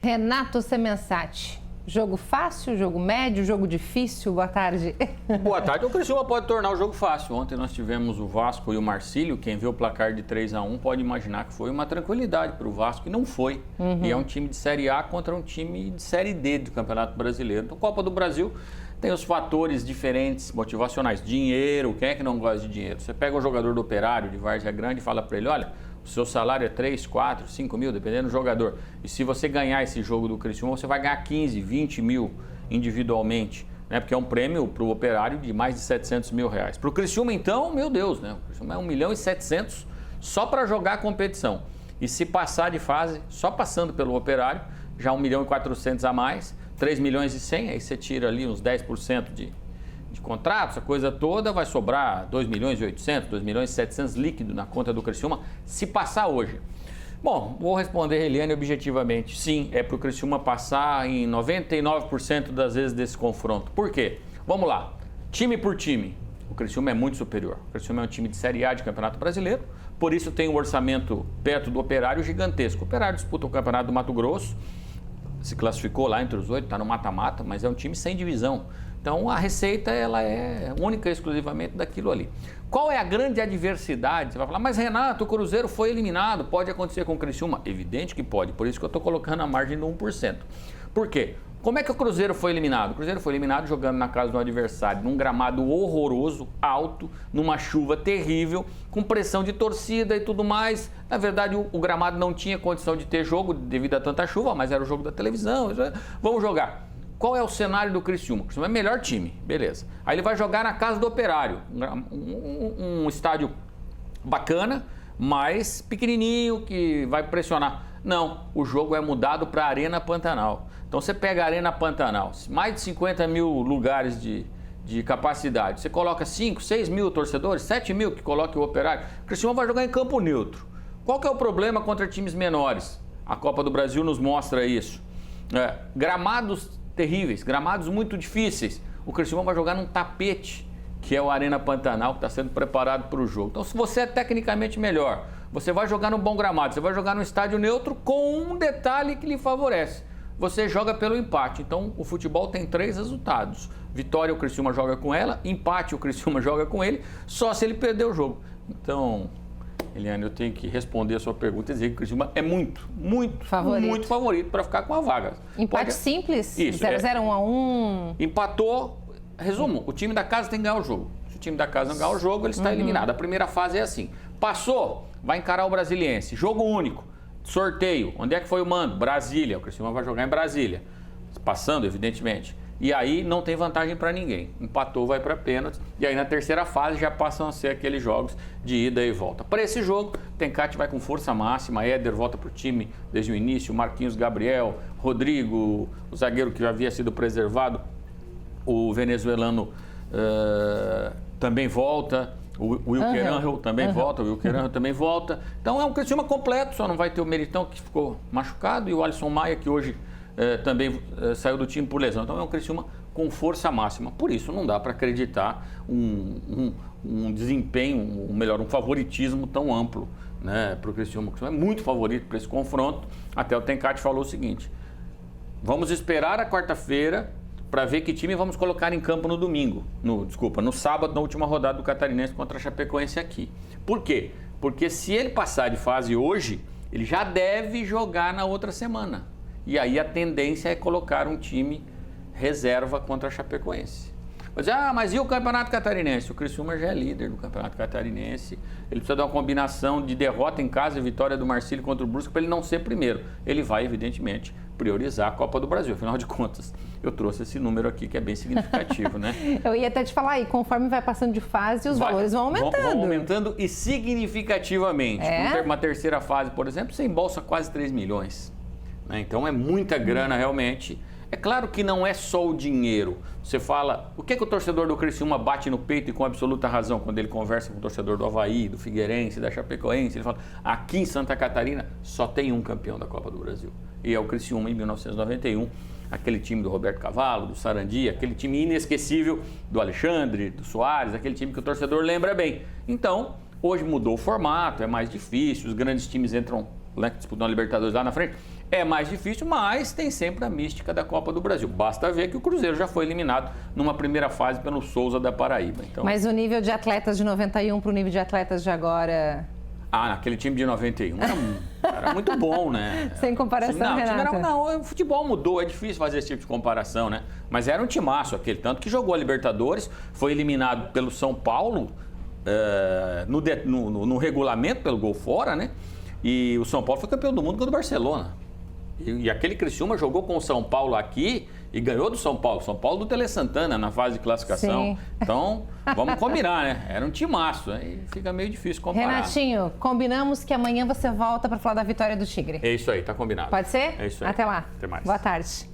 Renato Semensati. Jogo fácil, jogo médio, jogo difícil? Boa tarde. Boa tarde. O Criciúma pode tornar o jogo fácil. Ontem nós tivemos o Vasco e o Marcílio. Quem vê o placar de 3-1 pode imaginar que foi uma tranquilidade para o Vasco, e não foi. E é um time de Série A contra um time de Série D do Campeonato Brasileiro. Então, Copa do Brasil tem os fatores diferentes, motivacionais. Dinheiro, quem é que não gosta de dinheiro? Você pega o jogador do Operário, de Várzea Grande, e fala para ele, olha, o seu salário é 3, 4, 5 mil, dependendo do jogador. E se você ganhar esse jogo do Criciúma, você vai ganhar 15, 20 mil individualmente, né? Porque é um prêmio para o Operário de mais de 700 mil reais. Para o Criciúma, então, meu Deus, né? O Criciúma é 1 milhão e 700 só para jogar a competição. E se passar de fase, só passando pelo Operário, já 1 milhão e 400 a mais, 3 milhões e 100, aí você tira ali uns 10% de contrato, essa coisa toda, vai sobrar 2 milhões e 800, 2 milhões e 700 líquido na conta do Criciúma, se passar hoje. Bom, vou responder, Eliane, objetivamente. Sim, é para o Criciúma passar em 99% das vezes desse confronto. Por quê? Vamos lá, time por time. O Criciúma é muito superior. O Criciúma é um time de Série A de Campeonato Brasileiro, por isso tem um orçamento perto do Operário gigantesco. O Operário disputa o Campeonato do Mato Grosso, se classificou lá entre os 8, está no mata-mata, mas é um time sem divisão. Então, a receita ela é única e exclusivamente daquilo ali. Qual é a grande adversidade? Você vai falar, mas Renato, o Cruzeiro foi eliminado, pode acontecer com o Criciúma? Evidente que pode, por isso que eu estou colocando a margem do 1%. Por quê? Como é que o Cruzeiro foi eliminado? O Cruzeiro foi eliminado jogando na casa do adversário, num gramado horroroso, alto, numa chuva terrível, com pressão de torcida e tudo mais. Na verdade, o gramado não tinha condição de ter jogo devido a tanta chuva, mas era o jogo da televisão. Vamos jogar. Qual é o cenário do Criciúma? O Criciúma é o melhor time, beleza. Aí ele vai jogar na casa do Operário, um estádio bacana, mas pequenininho, que vai pressionar. Não, o jogo é mudado para a Arena Pantanal. Então você pega a Arena Pantanal, mais de 50 mil lugares de capacidade. Você coloca 5, 6 mil torcedores, 7 mil que coloque o Operário. O Criciúma vai jogar em campo neutro. Qual que é o problema contra times menores? A Copa do Brasil nos mostra isso. Gramados terríveis, gramados muito difíceis. O Criciúma vai jogar num tapete, que é o Arena Pantanal, que está sendo preparado para o jogo. Então, se você é tecnicamente melhor, você vai jogar num bom gramado, você vai jogar num estádio neutro com um detalhe que lhe favorece. Você joga pelo empate. Então, o futebol tem 3 resultados. Vitória, o Criciúma joga com ela. Empate, o Criciúma joga com ele. Só se ele perder o jogo. Então, Eliane, eu tenho que responder a sua pergunta e dizer que o Criciúma é muito favorito para ficar com a vaga. Empate simples? Isso. 0-0, 1-1. Empatou. Resumo, o time da casa tem que ganhar o jogo. Se o time da casa não ganhar o jogo, ele está eliminado. A primeira fase é assim. Passou, vai encarar o Brasiliense. Jogo único. Sorteio. Onde é que foi o mando? Brasília. O Criciúma vai jogar em Brasília. Passando, evidentemente. E aí não tem vantagem para ninguém. Empatou, vai para pênalti. E aí na terceira fase já passam a ser aqueles jogos de ida e volta. Para esse jogo, Tencati vai com força máxima. Éder volta para o time desde o início. Marquinhos, Gabriel, Rodrigo, o zagueiro que já havia sido preservado. O venezuelano também volta. O Wilker Angel também volta. O Wilker Angel também volta. Então é um Criciúma completo. Só não vai ter o Meritão, que ficou machucado. E o Alisson Maia, que hoje também saiu do time por lesão. Então é um Criciúma com força máxima. Por isso não dá para acreditar um desempenho, um favoritismo tão amplo, né, para o Criciúma. O Criciúma é muito favorito para esse confronto. Até o Tencati falou o seguinte: vamos esperar a quarta-feira para ver que time vamos colocar em campo no domingo. No sábado, na última rodada do Catarinense contra a Chapecoense aqui. Por quê? Porque se ele passar de fase hoje, ele já deve jogar na outra semana. E aí a tendência é colocar um time reserva contra a Chapecoense. Mas e o Campeonato Catarinense? O Criciúma já é líder do Campeonato Catarinense. Ele precisa de uma combinação de derrota em casa e vitória do Marcílio contra o Brusque para ele não ser primeiro. Ele vai, evidentemente, priorizar a Copa do Brasil. Afinal de contas, eu trouxe esse número aqui que é bem significativo, né? Eu ia até te falar aí, conforme vai passando de fase, os valores vão aumentando. Vão aumentando e significativamente. Uma terceira fase, por exemplo, você embolsa quase 3 milhões. Então é muita grana realmente. É claro que não é só o dinheiro. Você fala, o que o torcedor do Criciúma bate no peito e com absoluta razão quando ele conversa com o torcedor do Avaí, do Figueirense, da Chapecoense, ele fala, aqui em Santa Catarina só tem um campeão da Copa do Brasil. E é o Criciúma em 1991, aquele time do Roberto Cavalo, do Sarandi, aquele time inesquecível do Alexandre, do Soares, aquele time que o torcedor lembra bem. Então, hoje mudou o formato, é mais difícil, os grandes times entram, né, que disputam a Libertadores lá na frente, É mais difícil, mas tem sempre a mística da Copa do Brasil. Basta ver que o Cruzeiro já foi eliminado numa primeira fase pelo Souza da Paraíba. Então... Mas o nível de atletas de 91 para o nível de atletas de agora... Ah, naquele time de 91 era muito bom, né? Sem comparação, Renato. Não, o futebol mudou, é difícil fazer esse tipo de comparação, né? Mas era um timaço aquele, tanto que jogou a Libertadores, foi eliminado pelo São Paulo no regulamento, pelo gol fora, né? E o São Paulo foi campeão do mundo contra o Barcelona. E aquele Criciúma jogou com o São Paulo aqui e ganhou do São Paulo do Tele Santana na fase de classificação. Sim. Então, vamos combinar, né? Era um timaço, aí fica meio difícil comparar. Renatinho, combinamos que amanhã você volta para falar da vitória do Tigre. É isso aí, tá combinado. Pode ser? É isso aí. Até lá. Até mais. Boa tarde.